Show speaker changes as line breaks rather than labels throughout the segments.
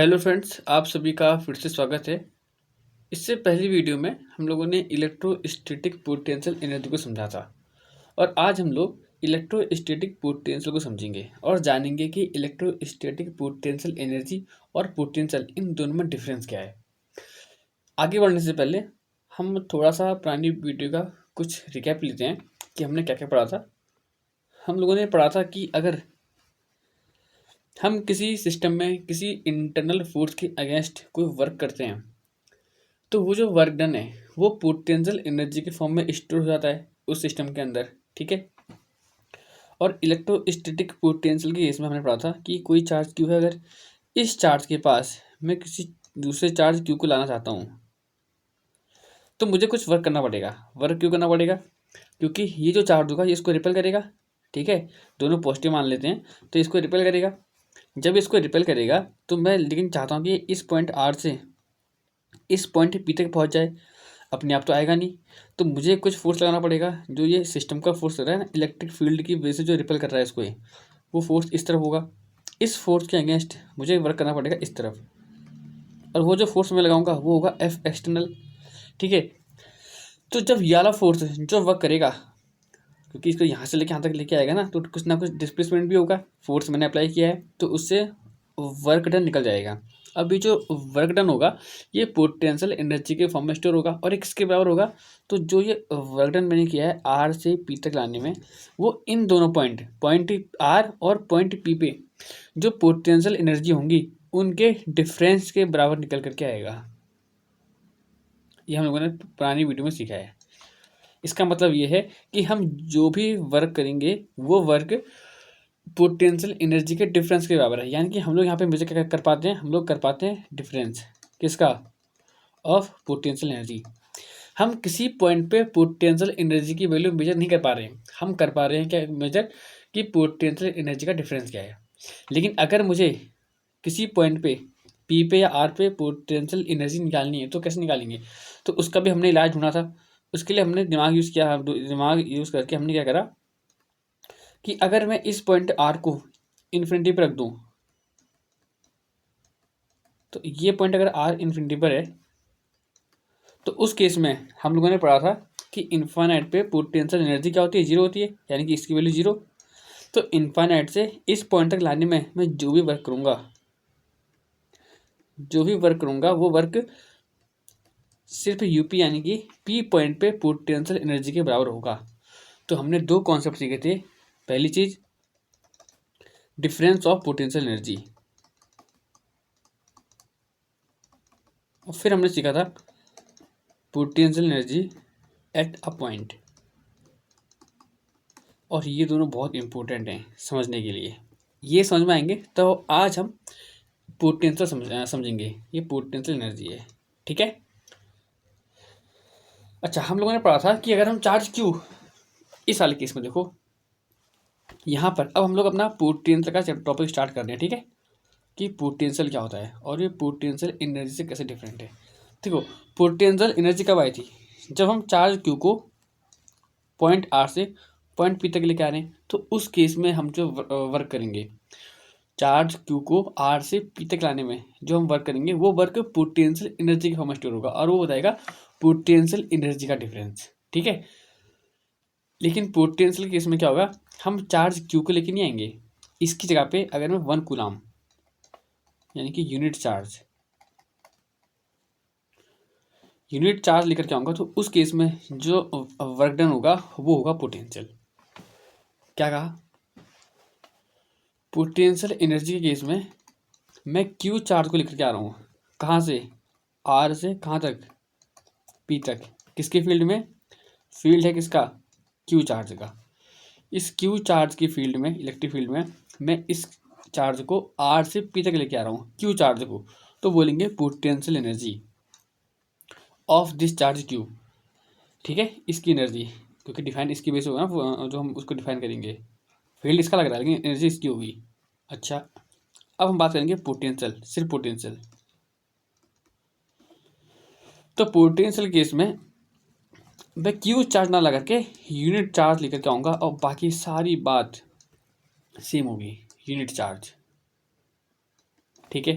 Hello friends, आप सभी का फिर से स्वागत है। इससे पहली वीडियो में हम लोगों ने इलेक्ट्रोस्टैटिक पोटेंशियल एनर्जी को समझा था और आज हम लोग इलेक्ट्रोस्टैटिक पोटेंशियल को समझेंगे और जानेंगे कि इलेक्ट्रोस्टैटिक पोटेंशियल एनर्जी और पोटेंशियल इन दोनों में डिफरेंस क्या है। आगे बढ़ने से पहले हम थोड़ा सा पुरानी वीडियो का कुछ रिकैप लेते हैं कि हमने क्या क्या पढ़ा था। हम लोगों ने पढ़ा था कि अगर हम किसी सिस्टम में किसी इंटरनल फोर्स के अगेंस्ट कोई वर्क करते हैं तो वो जो वर्क डन है वो पोटेंशियल एनर्जी के फॉर्म में स्टोर हो जाता है उस सिस्टम के अंदर। ठीक है। और इलेक्ट्रोस्टैटिक पोटेंशियल के केस में हमने पढ़ा था कि कोई चार्ज क्यू है, अगर इस चार्ज के पास मैं किसी दूसरे चार्ज क्यू को लाना चाहता हूँ तो मुझे कुछ वर्क करना पड़ेगा। वर्क क्यों करना पड़ेगा? क्योंकि ये जो चार्ज होगा ये इसको रिपेल करेगा। ठीक है, दोनों पॉजिटिव मान लेते हैं तो इसको रिपेल करेगा। जब इसको रिपेल करेगा तो मैं लेकिन चाहता हूँ कि इस पॉइंट आर से इस पॉइंट पी तक पहुँच जाए। अपने आप तो आएगा नहीं, तो मुझे कुछ फोर्स लगाना पड़ेगा। जो ये सिस्टम का फोर्स लग रहा है ना, इलेक्ट्रिक फील्ड की वजह से जो रिपेल कर रहा है इसको, ये वो फोर्स इस तरफ होगा। इस फोर्स के अगेंस्ट मुझे वर्क करना पड़ेगा इस तरफ, और वो जो फोर्स मैं लगाऊंगा वो होगा एफ एक्सटर्नल। ठीक है, तो जब ये वाला फोर्स जो वर्क करेगा, क्योंकि इसको यहाँ से लेके यहाँ तक लेके आएगा ना, तो कुछ ना कुछ डिस्प्लेसमेंट भी होगा। फोर्स मैंने अप्लाई किया है तो उससे वर्क डन निकल जाएगा। अब ये जो वर्क डन होगा ये पोटेंशियल एनर्जी के फॉर्म में स्टोर होगा और एक किसके बराबर होगा? तो जो ये वर्क डन मैंने किया है आर से पी तक लाने में, वो इन दोनों पॉइंट आर और पॉइंट पी पे जो पोटेंशियल एनर्जी होंगी उनके डिफरेंस के बराबर निकल करके आएगा। ये हम लोगों ने पुरानी वीडियो में सीखा है। इसका मतलब ये है कि हम जो भी वर्क करेंगे वो वर्क पोटेंशियल एनर्जी के डिफरेंस के बराबर है। यानी कि हम लोग यहाँ पे मेजर क्या कर पाते हैं? हम लोग कर पाते हैं डिफरेंस किसका? Of potential energy. हम किसी पॉइंट पे पोटेंशियल एनर्जी की वैल्यू मेजर नहीं कर पा रहे हैं, हम कर पा रहे हैं क्या मेजर? कि पोटेंशियल एनर्जी का डिफरेंस क्या है। लेकिन अगर मुझे किसी पॉइंट पे पी पे या आर पे पोटेंशियल एनर्जी निकालनी है तो कैसे निकालेंगे? तो उसका भी हमने इलाज ढूंढा था। उसके लिए हमने दिमाग यूज़ किया। दिमाग यूज़ करके हमने क्या करा कि अगर मैं इस पॉइंट आर को इन्फिनिटी पर रख दूं, तो ये पॉइंट अगर आर इन्फिनिटी पर है तो उस केस में हम लोगों ने पढ़ा था कि इन्फाइनाइट पे पोटेंशियल एनर्जी क्या होती है? जीरो होती है, यानी कि इसकी वैल्यू जीरो। तो इन्फाइनाइट से इस पॉइंट तक लाने में मैं जो भी वर्क करूँगा वो वर्क सिर्फ यूपी यानी कि पी पॉइंट पे पोटेंशियल एनर्जी के बराबर होगा। तो हमने दो कॉन्सेप्ट सीखे थे। पहली चीज डिफरेंस ऑफ पोटेंशियल एनर्जी, और फिर हमने सीखा था potential energy eight a point. और ये दोनों बहुत इंपॉर्टेंट हैं समझने के लिए। ये समझ में आएंगे तो आज हम पोटेंशियल समझेंगे। ये पोटेंशियल एनर्जी है। ठीक है। अच्छा, हम लोगों ने पढ़ा था कि अगर हम चार्ज क्यू, इस वाले केस में देखो यहाँ पर, अब हम लोग अपना पोटेंशियल का टॉपिक स्टार्ट कर रहे हैं। ठीक है, कि पोटेंशियल क्या होता है और ये पोटेंशियल एनर्जी से कैसे डिफरेंट है। देखो, पोटेंशियल एनर्जी कब आई थी? जब हम चार्ज क्यू को पॉइंट आर से पॉइंट पी तक लेके आ रहे हैं, तो उस केस में हम जो वर्क करेंगे, चार्ज क्यू को आर से पी तक लाने में जो हम वर्क करेंगे वो वर्क पोटेंशियल एनर्जी के फॉर्म में स्टोर होगा और वो बताएगा पोटेंशियल एनर्जी का डिफरेंस। ठीक है। लेकिन पोटेंशियल केस में क्या होगा? हम चार्ज क्यू को लेके नहीं आएंगे, इसकी जगह पे अगर मैं 1 कूलाम यानी कि यूनिट चार्ज लेकर के आऊँगा, तो उस केस में जो वर्क डन होगा वो होगा पोटेंशियल। क्या कहा? पोटेंशियल एनर्जी के केस में मैं क्यू चार्ज को लेकर के आ रहा हूँ। कहाँ से? आर से कहाँ तक? पी तक। किसके फील्ड में? फील्ड है किसका? क्यू चार्ज का। इस क्यू चार्ज की फील्ड में, इलेक्ट्रिक फील्ड में, मैं इस चार्ज को आर से पी तक लेके आ रहा हूँ, क्यू चार्ज को, तो बोलेंगे potential energy of this charge Q. ठीक है, इसकी एनर्जी, क्योंकि डिफाइन इसकी बेस होगा ना, जो हम उसको डिफाइन करेंगे। फील्ड इसका लग रहा है लेकिन एनर्जी इसकी होगी। अच्छा, अब हम बात करेंगे पोटेंशियल, सिर्फ पोटेंशियल। तो पोटेंशियल केस में मैं क्यू चार्ज ना लगा के यूनिट चार्ज लेकर के आऊँगा और बाकी सारी बात सेम होगी, यूनिट चार्ज। ठीक है।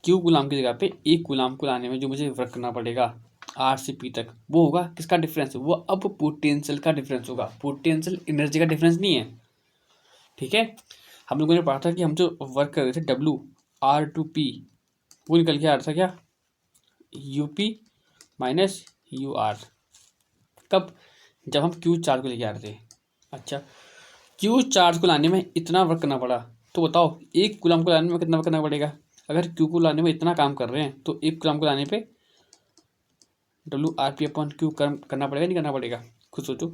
क्यू गुलाम की जगह पे एक गुलाम को लाने में जो मुझे वर्क करना पड़ेगा आर से पी तक, वो होगा किसका डिफरेंस, वो अब पोटेंशियल का डिफरेंस होगा, पोटेंशियल एनर्जी का डिफरेंस नहीं है। ठीक है, हम लोगों ने पढ़ा था कि हम जो वर्क कर रहे थे डब्लू आर टू पी, वो निकल के आ रहा था क्या, U P minus U R. कब, जब हम क्यू चार्ज को लेके आ रहे थे। अच्छा, क्यू चार्ज को लाने में इतना वर्क करना पड़ा, तो बताओ एक कूलम को लाने में कितना वर्क करना पड़ेगा। अगर क्यू को लाने में इतना काम कर रहे हैं तो एक कूलम को लाने पे W R P upon Q करना पड़ेगा, नहीं करना पड़ेगा, खुद सोचो।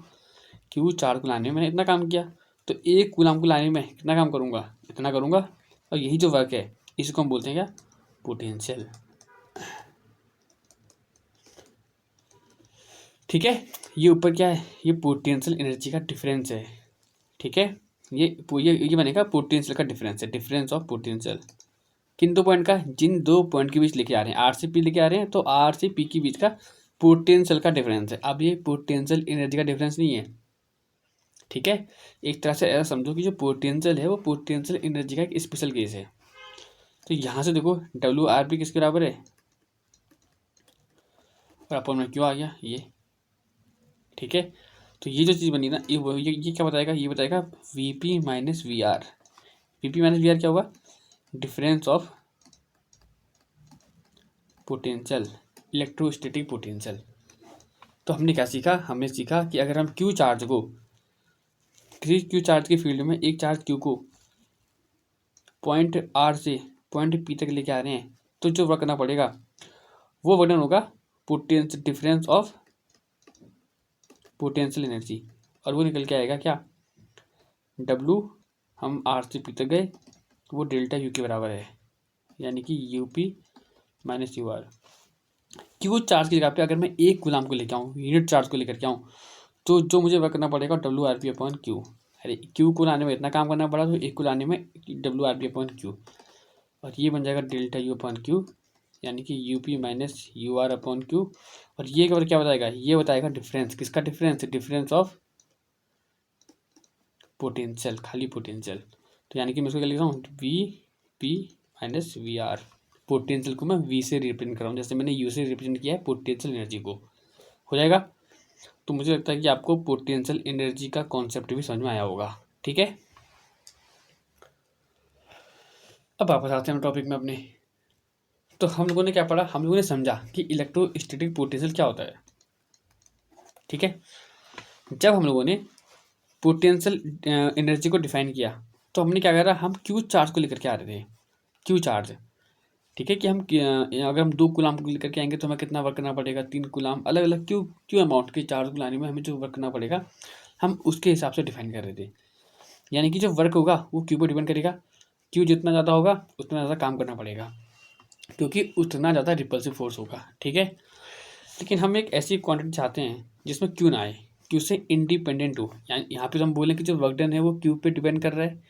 क्यू चार्ज को लाने में मैंने इतना काम किया, तो एक कूलम को लाने में कितना काम करूँगा, इतना करूँगा। और यही जो वर्क है इसको हम बोलते हैं क्या, पोटेंशियल। ठीक है, ये ऊपर क्या है, ये पोटेंशियल एनर्जी का डिफरेंस है। ठीक है, ये बनेगा पोटेंशियल का डिफरेंस है, डिफरेंस ऑफ पोटेंशियल। किन दो पॉइंट का, जिन दो पॉइंट के बीच लेके आ रहे हैं, आर से पी लेके आ रहे हैं, तो आर से पी के बीच का पोटेंशियल का डिफरेंस है। अब ये पोटेंशियल एनर्जी का डिफरेंस नहीं है। ठीक है, एक तरह से ऐसा समझो कि जो पोटेंशियल है वो पोटेंशियल एनर्जी का एक स्पेशल केस है। तो यहाँ से देखो डब्ल्यू आर पी किसके बराबर है, और अपन में क्यों आ गया ये। ठीक है, तो ये जो चीज़ बनी ना, ये क्या बताएगा, ये बताएगा V P minus V R. V P minus V R क्या होगा, difference of potential, electrostatic potential. तो हमने क्या सीखा, हमने सीखा कि अगर हम क्यू चार्ज को, किसी क्यू चार्ज के फील्ड में एक चार्ज क्यू को पॉइंट आर से पॉइंट पी तक लेके आ रहे हैं, तो जो वर्क करना पड़ेगा वो वर्क होगा potential, difference of potential energy, और वो निकल के आएगा क्या, डब्लू, हम आर से पी तक गए तो वो डेल्टा यू के बराबर है, यानी कि U P minus U R. Q charge की जगह पे अगर मैं एक गुलाम को लेके आऊँ, यूनिट चार्ज को लेकर के आऊँ, तो जो मुझे वर्क करना पड़ेगा W R P upon Q. अरे क्यू को लाने में इतना काम करना पड़ा, तो एक को लाने में W R P upon Q, और ये बन जाएगा डेल्टा यू अपॉन क्यू, यानी कि U P minus U R upon Q. और ये क्या बताएगा, ये बताएगा डिफरेंस, किसका डिफरेंस, डिफरेंस ऑफ पोटेंशियल, खाली पोटेंशियल। तो यानी कि मैं इसको क्या लिख रहा हूँ, V P minus V R. Potential को मैं वी से रिप्रेजेंट कर रहा हूँ, जैसे मैंने यू से रिप्रेजेंट किया है पोटेंशियल एनर्जी को। हो जाएगा। तो मुझे लगता है कि आपको पोटेंशियल एनर्जी का कॉन्सेप्ट भी समझ में आया होगा। ठीक है, अब वापस आते हैं टॉपिक में अपने। तो हम लोगों ने क्या पढ़ा, हम लोगों ने समझा कि इलेक्ट्रोस्टैटिक पोटेंशियल क्या होता है। ठीक है, जब हम लोगों ने पोटेंशियल एनर्जी को डिफाइन किया, तो हमने क्या करा, हम क्यू चार्ज को लेकर के आ रहे थे, क्यू चार्ज। ठीक है, कि हम अगर हम 2 कूलाम को लेकर के आएंगे तो हमें कितना वर्क करना पड़ेगा, 3 कूलाम, अलग अलग क्यू क्यू अमाउंट के चार्ज को लाने में हमें जो वर्क करना पड़ेगा, हम उसके हिसाब से डिफाइन कर रहे थे। यानी कि जो वर्क होगा वो क्यू पर डिपेंड करेगा, क्यू जितना ज़्यादा होगा उतना ज़्यादा काम करना पड़ेगा, क्योंकि उतना ज़्यादा रिपल्सिव फोर्स होगा। ठीक है, लेकिन हम एक ऐसी क्वांटिटी चाहते हैं जिसमें क्यू ना आए, क्यू से इंडिपेंडेंट हो। यानी यहाँ पे तो हम बोलें कि जो वर्क डन है वो क्यू पे डिपेंड कर रहा है,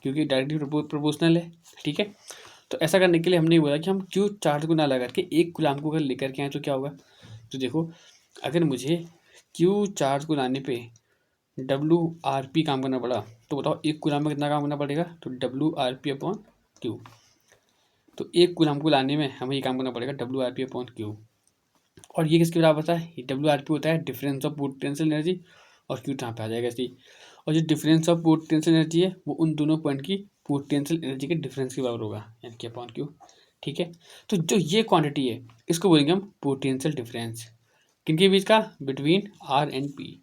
क्योंकि डायरेक्टली प्रोपोर्शनल है। ठीक है, तो ऐसा करने के लिए हमने बोला कि हम क्यू चार्ज को ना लगा करके एक गुलाम को अगर लेकर के आए तो क्या होगा। तो देखो, अगर मुझे क्यू चार्ज को लाने पे डब्ल्यू आर पी काम करना पड़ा, तो बताओ एक गुलाम में कितना काम करना पड़ेगा, तो W R P upon Q. तो एक गुलाम को लाने में हमें ये काम करना पड़ेगा W R P upon Q. और ये किसके बराबर होता है, ये डब्ल्यू आर पी होता है डिफरेंस ऑफ पोटेंशियल एनर्जी, और क्यू यहाँ पे आ जाएगा ऐसे ही। और जो डिफरेंस ऑफ पोटेंशियल एनर्जी है वो उन दोनों पॉइंट की पोटेंशियल एनर्जी के डिफरेंस के बराबर होगा, यानी कि अपॉन क्यू। ठीक है, तो जो ये क्वांटिटी है इसको बोलेंगे हम पोटेंशियल डिफरेंस, किनके बीच का, बिटवीन आर एंड पी।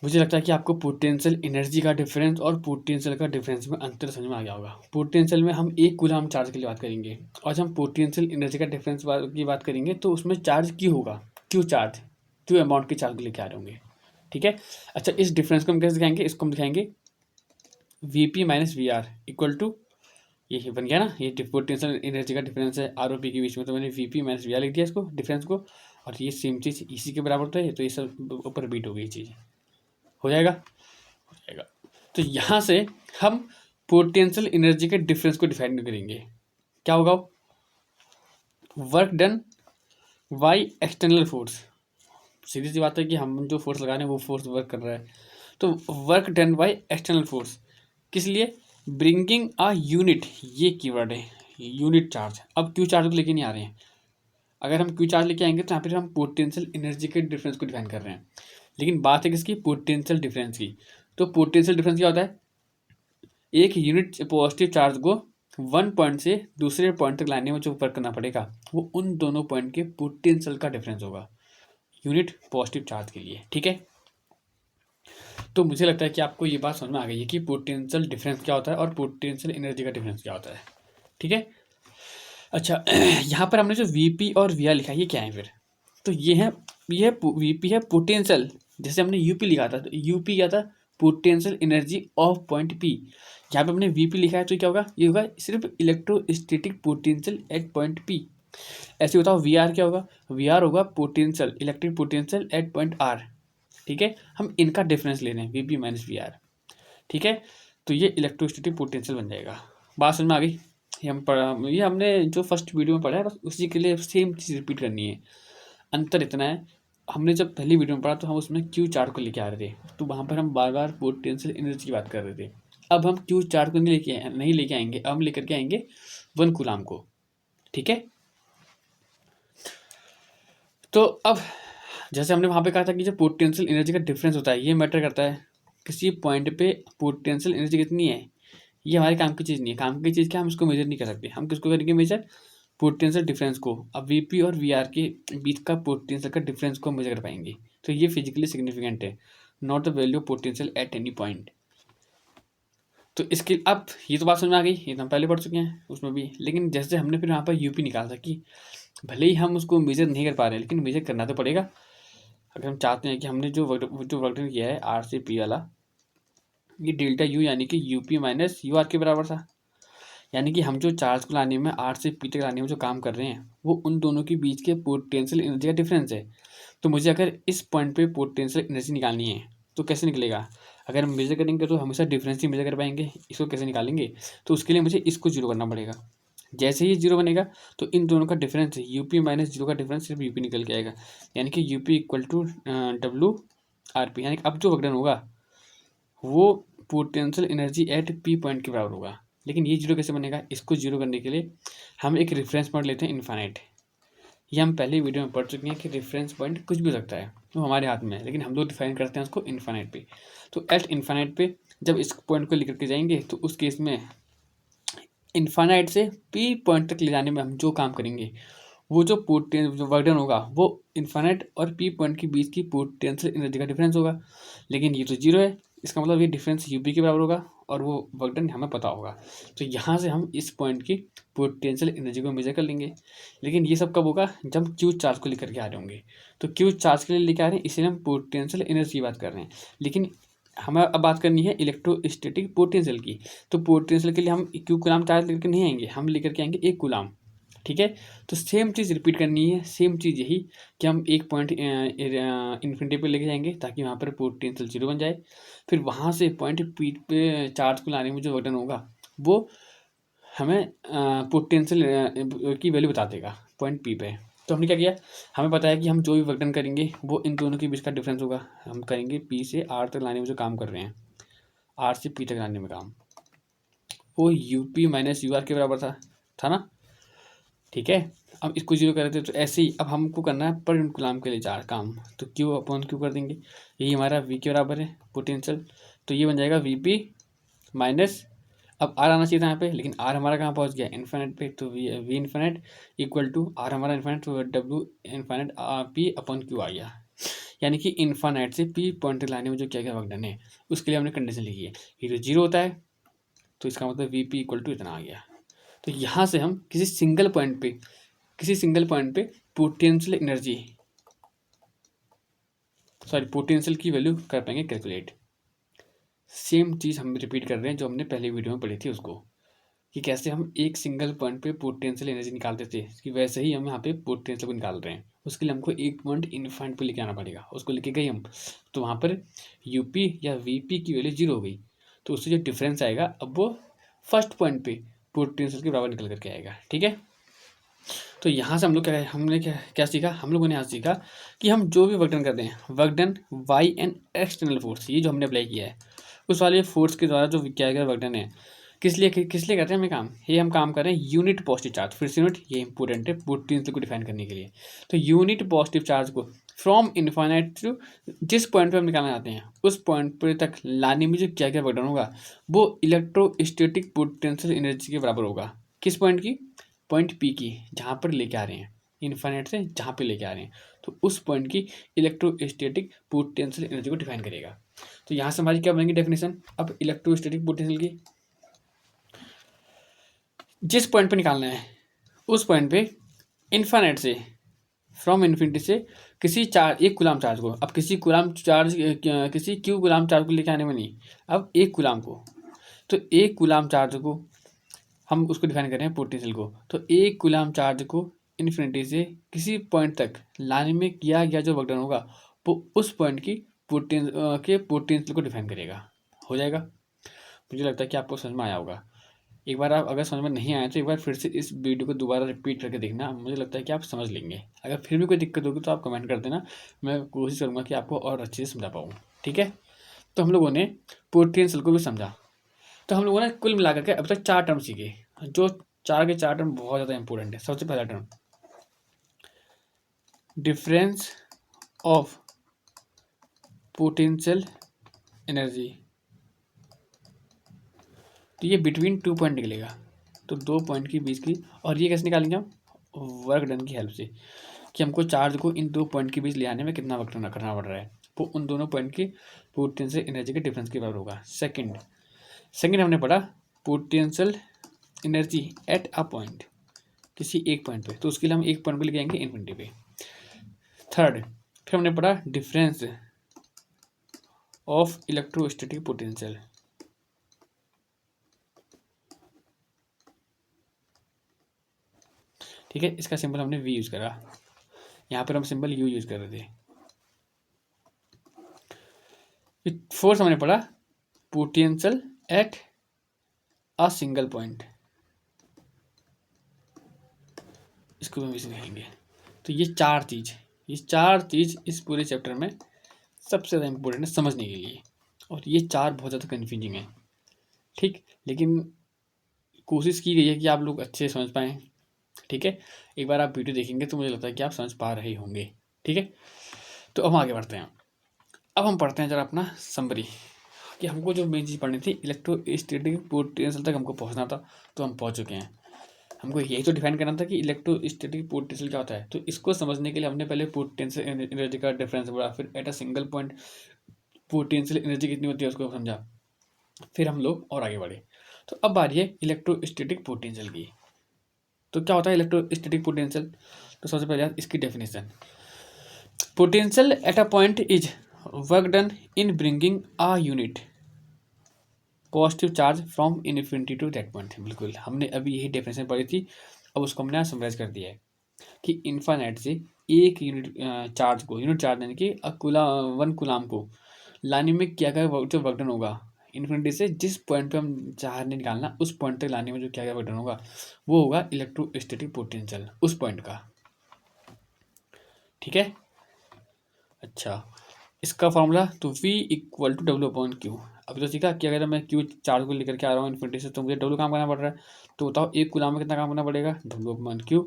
मुझे लगता है कि आपको पोटेंशियल एनर्जी का डिफरेंस और पोटेंशियल का डिफरेंस में अंतर समझ में आ गया होगा। पोटेंशियल में हम एक कूलम चार्ज के लिए बात करेंगे, और जब हम पोटेंशियल एनर्जी का डिफरेंस की बात करेंगे तो उसमें चार्ज क्यू होगा, क्यू चार्ज, क्यू अमाउंट के चार्ज को लेके आ रहे होंगे। ठीक है, अच्छा इस डिफरेंस को हम कैसे दिखाएंगे, इसको हम दिखाएंगे V P minus V R equal to, ये बन गया ना, ये पोटेंशियल एनर्जी का डिफरेंस है आर और पी के बीच में, तो मैंने V P minus V R लिख दिया इसको, डिफरेंस को। और ये सेम चीज़ इसी के बराबर होता है, तो ये सब ऊपर बीट हो गई चीज़। हो जाएगा, हो जाएगा। तो यहाँ से हम पोटेंशियल एनर्जी के डिफरेंस को डिफाइन करेंगे। क्या होगा, work done by external force. सीधी सी बात है कि हम जो फोर्स लगा रहे हैं वो फोर्स वर्क कर रहा है, तो work done by external force, किस लिए, ब्रिंगिंग अ यूनिट, ये कीवर्ड है, यूनिट चार्ज। अब क्यू चार्ज को लेके नहीं आ रहे हैं। अगर हम क्यू चार्ज लेके आएंगे तो यहाँ पर हम पोटेंशियल एनर्जी के डिफरेंस को डिफाइन कर रहे हैं, लेकिन बात है किसकी, पोटेंशियल डिफरेंस की। तो पोटेंशियल डिफरेंस क्या होता है, एक यूनिट पॉजिटिव चार्ज को वन पॉइंट से दूसरे पॉइंट तक लाने में जो वर्क करना पड़ेगा वो उन दोनों पॉइंट के पोटेंशियल का डिफरेंस होगा यूनिट पॉजिटिव चार्ज के लिए। ठीक है, तो मुझे लगता है कि आपको ये बात समझ में आ गई है कि पोटेंशियल डिफरेंस क्या होता है और पोटेंशियल एनर्जी का डिफरेंस क्या होता है। ठीक है, अच्छा यहाँ पर हमने जो वीपी और वीआर लिखा है ये क्या है फिर, तो ये वीपी है पोटेंशियल, जैसे हमने यूपी लिखा था तो यूपी क्या था, potential energy of point P. यहाँ पे हमने वीपी लिखा है तो क्या होगा, ये होगा सिर्फ electrostatic potential at point P. ऐसे बताओ वीआर क्या होगा, वीआर होगा potential electric potential at point R. ठीक है, हम इनका डिफरेंस ले रहे हैं वीपी माइनस वीआर। ठीक है, तो ये इलेक्ट्रोस्टैटिक पोटेंशियल बन जाएगा। बात समझ में आ गई, ये हमने जो फर्स्ट वीडियो में पढ़ा है बस उसी के लिए सेम चीज़ रिपीट करनी है। अंतर इतना है, हमने जब पहली वीडियो में पढ़ा तो हम उसमें क्यू चार्ट को लेके आ रहे थे, तो वहाँ पर हम बार बार पोटेंशियल एनर्जी की बात कर रहे थे। अब हम क्यू चार्ट को नहीं लेके आएंगे, अब हम लेकर के आएंगे 1 कूलाम को। ठीक है, तो अब जैसे हमने वहाँ पे कहा था कि जो पोटेंशियल एनर्जी का डिफरेंस होता है ये मैटर करता है किसी पॉइंट पे पोटेंशियल एनर्जी कितनी है, ये हमारे काम की चीज़ नहीं है। काम की चीज़ क्या, हम इसको मेजर नहीं कर सकते, हम किसको करेंगे मेजर, पोटेंशियल डिफरेंस को। अब वीपी और वीआर के बीच का पोटेंशियल का डिफरेंस को मेजर कर पाएंगे, तो ये फिजिकली सिग्निफिकेंट है, not the value of potential at any point. तो इसके अब ये तो बात समझ में आ गई, ये तो हम पहले पढ़ चुके हैं उसमें भी। लेकिन जैसे हमने फिर वहाँ पर यूपी निकाला था कि भले ही हम उसको मेजर नहीं कर पा रहे हैं लेकिन मेजर करना तो पड़ेगा। अगर हम चाहते हैं कि हमने जो वर्क डन किया है आर से पी वाला, ये डेल्टा यू यानी कि यूपी माइनस यू आर के बराबर था। यानी कि हम जो चार्ज को लाने में आर से पी तक लाने में जो काम कर रहे हैं वो उन दोनों के बीच के पोटेंशियल एनर्जी का डिफरेंस है। तो मुझे अगर इस पॉइंट पे पोटेंशियल एनर्जी निकालनी है तो कैसे निकलेगा, अगर हम मेजर करेंगे तो हमेशा डिफरेंस ही मेजर कर पाएंगे, इसको कैसे निकालेंगे, तो उसके लिए मुझे इसको जीरो करना पड़ेगा। जैसे ही जीरो बनेगा तो इन दोनों का डिफरेंस यूपी माइनस जीरो का डिफरेंस सिर्फ यूपी निकल के आएगा, यानी कि UP equal to W R P. यानी कि अब जो वर्कडन होगा वो potential energy at P point के बराबर होगा। लेकिन ये जीरो कैसे बनेगा, इसको जीरो करने के लिए हम एक रेफरेंस पॉइंट लेते हैं इन्फाइनाइट। ये हम पहले वीडियो में पढ़ चुके हैं कि रेफरेंस पॉइंट कुछ भी हो सकता है, वो हमारे हाथ में है, लेकिन हम लोग डिफाइन करते हैं उसको इन्फाइनाइट पे। तो एट इन्फाइनाइट पे जब इस पॉइंट को लेकर के जाएंगे तो उस केस में इन्फाइनाइट से पी पॉइंट तक ले जाने में हम जो काम करेंगे वो जो वर्कडन होगा वो इन्फाइनाइट और पी पॉइंट के बीच की पोटेंशियल एनर्जी का डिफरेंस होगा। लेकिन ये तो जीरो है, इसका मतलब ये डिफरेंस यूपी के बराबर होगा और वो वर्कडन हमें पता होगा। तो यहाँ से हम इस पॉइंट की पोटेंशियल एनर्जी को मेजर कर लेंगे। लेकिन ये सब कब होगा, जब क्यू चार्ज को लेकर के आ रहे होंगे। तो क्यू चार्ज के लिए लेकर आ रहे हैं, इसलिए हम पोटेंशियल एनर्जी की बात कर रहे हैं। लेकिन हमें अब बात करनी है इलेक्ट्रोस्टैटिक पोटेंशियल की। तो पोटेंशियल के लिए हम क्यू कूलाम चार्ज लेकर नहीं आएंगे, हम लेकर के आएंगे 1 कूलाम। ठीक है, तो सेम चीज़ रिपीट करनी है, सेम चीज़ यही कि हम एक पॉइंट इन्फिनिटी पे लेके जाएंगे ताकि वहाँ पर पोटेंशियल जीरो बन जाए। फिर वहाँ से पॉइंट पी पे चार्ज को लाने में जो वर्कडन होगा वो हमें पोटेंशियल की वैल्यू बता देगा पॉइंट पी पे। तो हमने क्या किया, हमें पता है कि हम जो भी वर्कडन करेंगे वो इन दोनों के बीच का डिफरेंस होगा। हम करेंगे पी से आर तक लाने में जो काम कर रहे हैं, आर से पी तक लाने में काम, वो U P minus U R के बराबर था ना। ठीक है, अब इसको जीरो कर देते तो ऐसे ही अब हमको करना है पर यूनिट कूलाम के लिए चार काम, तो क्यू अपॉन क्यू कर देंगे, यही हमारा वी के बराबर है पोटेंशियल। तो ये बन जाएगा वी पी माइनस, अब आर आना चाहिए था यहाँ पे लेकिन आर हमारा कहाँ पहुँच गया इन्फिनिट पे, तो V infinite equal to R हमारा इन्फिनिट तो W infinite P upon Q आ गया। यानी कि इन्फिनिट से पी पॉइंट लाने में जो क्या क्या वर्कडन है उसके लिए हमने कंडीशन लिखी है, ये तो जीरो होता है तो इसका मतलब वी पी इक्वल टू इतना आ गया। तो यहाँ से हम किसी सिंगल पॉइंट पे पोटेंशियल की वैल्यू कर पाएंगे कैलकुलेट। सेम चीज़ हम रिपीट कर रहे हैं जो हमने पहले वीडियो में पढ़ी थी उसको, कि कैसे हम एक सिंगल पॉइंट पे पोटेंशियल एनर्जी निकालते थे कि वैसे ही हम यहाँ पे पोटेंशियल को निकाल रहे हैं। उसके लिए हमको एक पॉइंट इनफाइनाइट पे लेके आना पड़ेगा, उसको लेके गए हम तो वहाँ पर यूपी या वीपी की वैल्यू जीरो हो गई, तो उससे जो डिफरेंस आएगा अब वो फर्स्ट पॉइंट पे पोटेंशियल के बराबर निकल करके आएगा। ठीक है, तो यहाँ से हम लोग हमने क्या सीखा, हम लोगों ने यहाँ सीखा कि हम जो भी वर्कडन करते हैं, work done by and external force, ये जो हमने अप्लाई किया है उस वाले फोर्स के द्वारा जो किया गया वर्कडन है, किस लिए करते हैं हम ये काम? ये हम काम कर रहे हैं यूनिट पॉजिटिव चार्ज, फिर से यूनिट, ये इंपॉर्टेंट है पोटेंशियल को डिफाइन करने के लिए। तो यूनिट पॉजिटिव चार्ज को फ्रॉम इन्फाइनाइट टू जिस पॉइंट पे हम निकालना चाहते हैं उस पॉइंट पर तक लाने में जो क्या क्या वर्क होगा वो इलेक्ट्रोस्टैटिक पोटेंशियल एनर्जी के बराबर होगा। किस पॉइंट की? पॉइंट पी की, जहाँ पर लेके आ रहे हैं, इन्फाइनाइट से जहाँ पे लेके आ रहे हैं, तो उस पॉइंट की इलेक्ट्रोस्टैटिक पोटेंशियल एनर्जी को डिफाइन करेगा। तो यहाँ से हमारी क्या बनेगी डेफिनेशन? अब इलेक्ट्रोस्टैटिक पोटेंशियल की जिस पॉइंट पे निकालना है उस पॉइंट पे इन्फाइनाइट से, फ्रॉम इन्फिनिटी से किसी चार्ज, एक गुलाम चार्ज को, अब किसी गुलाम चार्ज, किसी क्यू गुलाम चार्ज को लेके आने में नहीं, अब एक गुलाम को, तो एक गुलाम चार्ज को हम उसको डिफाइन कर रहे हैं पोटेंशियल को। तो एक गुलाम चार्ज को इन्फिनिटी से किसी पॉइंट तक लाने में किया गया जो वर्क डन होगा वो उस पॉइंट की पोटेंशियल को डिफाइन करेगा। हो जाएगा? मुझे लगता है कि आपको समझ में आया होगा। एक बार आप अगर समझ में नहीं आया तो एक बार फिर से इस वीडियो को दोबारा रिपीट करके देखना, मुझे लगता है कि आप समझ लेंगे। अगर फिर भी कोई दिक्कत होगी तो आप कमेंट कर देना, मैं कोशिश करूँगा कि आपको और अच्छे से समझा पाऊँ। ठीक है? तो हम लोगों ने पोटेंशियल को भी समझा। तो हम लोगों ने कुल मिला करके अब तक 4 टर्म सीखे, जो 4 के 4 टर्म बहुत ज़्यादा इंपॉर्टेंट है। सबसे पहला term difference of potential energy, तो ये बिटवीन 2 पॉइंट निकलेगा, तो 2 पॉइंट के बीच की, और ये कैसे निकालेंगे हम? वर्क डन की हेल्प से, कि हमको चार्ज को इन 2 पॉइंट के बीच ले आने में कितना वर्क डन करना पड़ रहा है, वो उन दोनों पॉइंट की पोटेंशियल एनर्जी के डिफरेंस के बराबर होगा। सेकंड हमने पढ़ा potential energy eight a point, किसी एक पॉइंट पे, तो उसके लिए हम एक पॉइंट पे लेके आएंगे इन्फिनिटी पे। फिर हमने पढ़ा डिफरेंस ऑफ इलेक्ट्रोस्टैटिक पोटेंशियल, ठीक है, इसका सिंबल हमने वी यूज करा, यहाँ पर हम सिंबल यू यूज कर रहे थे। फोर्थ हमने पढ़ा potential at a single point, इसको हम इसे लिखेंगे। तो ये चार चीज़ इस पूरे चैप्टर में सबसे ज़्यादा इंपॉर्टेंट है समझने के लिए, और ये 4 बहुत ज़्यादा कन्फ्यूजिंग है। ठीक, लेकिन कोशिश की गई है कि आप लोग अच्छे से समझ पाएँ। ठीक है, एक बार आप वीडियो देखेंगे तो मुझे लगता है कि आप समझ पा रहे होंगे। ठीक है, तो अब हम आगे बढ़ते हैं। अब हम पढ़ते हैं जरा अपना समरी, कि हमको जो मेन चीज़ पढ़नी थी इलेक्ट्रोस्टैटिक पोटेंशियल तक हमको पहुंचना था, तो हम पहुंच चुके हैं। हमको यही तो डिफाइन करना था कि इलेक्ट्रोस्टैटिक पोटेंशियल क्या होता है। तो इसको समझने के लिए हमने पहले पोटेंशियल एनर्जी का डिफरेंस पढ़ा, फिर at a single point potential energy कितनी होती है उसको समझा, फिर हम लोग और आगे बढ़े। तो अब बारी है इलेक्ट्रोस्टैटिक पोटेंशियल की। तो क्या होता है इलेक्ट्रोस्टैटिक पोटेंशियल? तो सबसे पहले इसकी definition, potential at a point is work done in bringing a unit positive charge from infinity to that point. बिल्कुल, हमने अभी यही डेफिनेशन पढ़ी थी, अब उसको हमने समराइज कर दिया है कि इन्फाइनाइट से एक यूनिट चार्ज को, यूनिट चार्ज यानी कि 1 कूलाम को लाने में क्या क्या जो वर्क डन होगा, इन्फिनिटी से जिस पॉइंट पे हम चार्ज नहीं निकालना उस पॉइंट तक लाने में जो क्या क्या वर्क डन होगा वो होगा इलेक्ट्रोस्टैटिक पोटेंशियल उस पॉइंट का। ठीक है, अच्छा, इसका फॉर्मूला तो V इक्वल टू W/Q। अभी तो सीखा कि अगर मैं Q चार्ज को लेकर के आ रहा हूँ इन्फिनिटी से, तो मुझे W काम करना पड़ रहा है। तो बताओ एक कूलाम में कितना काम करना पड़ेगा? W/Q।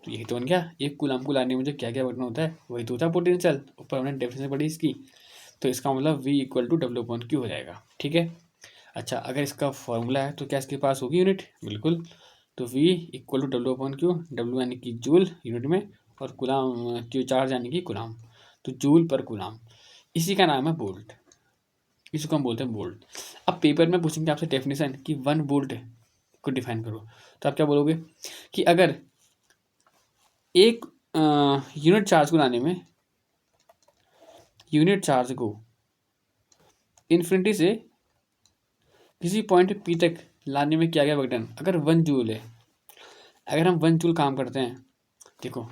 तो यही तो बन गया, एक कूलाम को लाने में मुझे क्या क्या वर्क होता है वही तो होता है पोटेंशियल। ऊपर हमने डेफिनेशन पढ़ी इसकी, तो इसका मतलब V इक्वल टू W/Q हो जाएगा। ठीक है, अच्छा, अगर इसका फॉर्मूला है तो क्या इसके पास होगी यूनिट? बिल्कुल, तो V equal to W/Q, W यानी कि जूल यूनिट में, और कूलाम Q चार्ज यानी कि कूलाम, तो जूल पर कूलाम। इसी का नाम है वोल्ट, इसको हम बोलते हैं वोल्ट। अब पेपर में पूछेंगे आपसे डेफिनेशन कि 1 वोल्ट को डिफाइन करो, तो आप क्या बोलोगे कि अगर एक यूनिट चार्ज को लाने में, यूनिट चार्ज को इन्फिनिटी से किसी पॉइंट पी तक लाने में क्या क्या वर्क डन, अगर 1 जूल है, अगर हम 1 जूल काम करते हैं, देखो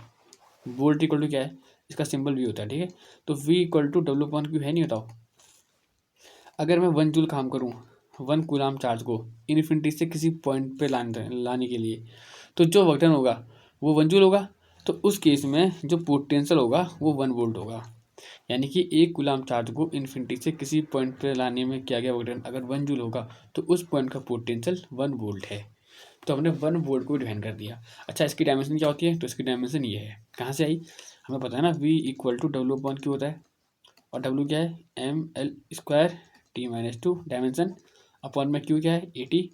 वोल्ट इक्वल टू क्या है, इसका सिंबल V होता है। ठीक है, तो V इक्वल टू W/Q है, नहीं बताओ। अगर मैं 1 जूल काम करूँ 1 कूलाम चार्ज को इन्फिनिटी से किसी पॉइंट पे लाने के लिए, तो जो वर्क डन होगा वो 1 जूल होगा। तो उस केस में जो पोटेंशियल होगा वो 1 वोल्ट होगा। यानी कि एक कूलाम चार्ज को इन्फिनिटी से किसी पॉइंट पर लाने में किया गया वर्क डन अगर 1 जूल होगा तो उस पॉइंट का पोटेंशियल 1 वोल्ट है। तो हमने 1 वोल्ट को डिफाइन कर दिया। अच्छा, इसकी डायमेंशन क्या होती है? तो इसकी डायमेंशन ये है। कहाँ से आई? हमें पता है ना, V equal to W upon Q होता है। और डब्ल्यू क्या है? ml² t-2 डायमेंशन अपॉन में क्यू क्या है? 80।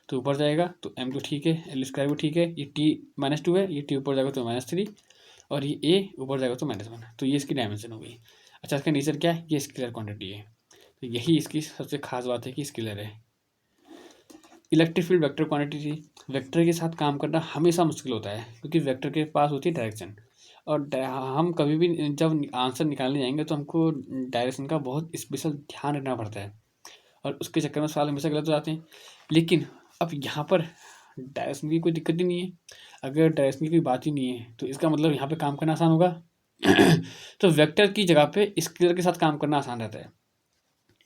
तो ऊपर जाएगा तो m तो ठीक है, l² भी ठीक है, ये t-2 है, ये t ऊपर जाएगा तो -3 और ये a ऊपर जाएगा तो -1। तो ये इसकी डायमेंशन हो गई। अच्छा, इसका नेचर क्या है? ये स्केलर क्वांटिटी है। तो यही इसकी सबसे खास बात है कि स्केलर है। इलेक्ट्रिक फील्ड वेक्टर क्वांटिटी थी। वेक्टर के साथ काम करना हमेशा मुश्किल होता है क्योंकि वेक्टर के पास होती है डायरेक्शन। और हम कभी भी जब आंसर निकालने जाएंगे तो हमको डायरेक्शन का बहुत स्पेशल ध्यान रखना पड़ता है और उसके चक्कर में सवाल हमेशा गलत हो जाते हैं। लेकिन अब यहाँ पर डायरेक्शन की कोई दिक्कत ही नहीं है। अगर डायरेक्शन की कोई बात ही नहीं है तो इसका मतलब यहाँ पे काम करना आसान होगा। तो वेक्टर की जगह पे स्केलर के साथ काम करना आसान रहता है।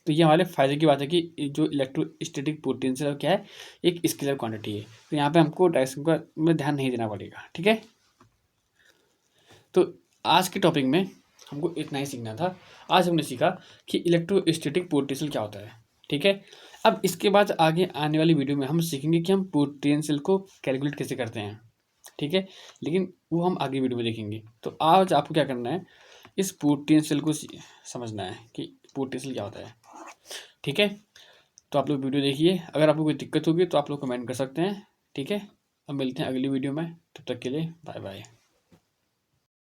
तो ये हमारे फायदे की बात है कि जो इलेक्ट्रोस्टैटिक पोटेंशियल क्या है, एक स्केलर क्वांटिटी है। तो यहाँ पे हमको डायरेक्शन का में ध्यान नहीं देना पड़ेगा। ठीक है, तो आज के टॉपिक में हमको इतना ही सीखना था। आज हमने सीखा कि इलेक्ट्रोस्टैटिक पोटेंशियल क्या होता है। ठीक है, अब इसके बाद आगे आने वाली वीडियो में हम सीखेंगे कि हम पोटेंशियल को कैलकुलेट कैसे करते हैं। ठीक है, लेकिन वो हम आगे वीडियो में देखेंगे। तो आज आपको क्या करना है, इस पोटेंशियल को समझना है कि पोटेंशियल क्या होता है। ठीक है, तो आप लोग वीडियो देखिए। अगर आपको कोई दिक्कत होगी तो आप लोग कमेंट कर सकते हैं। ठीक है, अब मिलते हैं अगली वीडियो में। तब तक के लिए बाय बाय।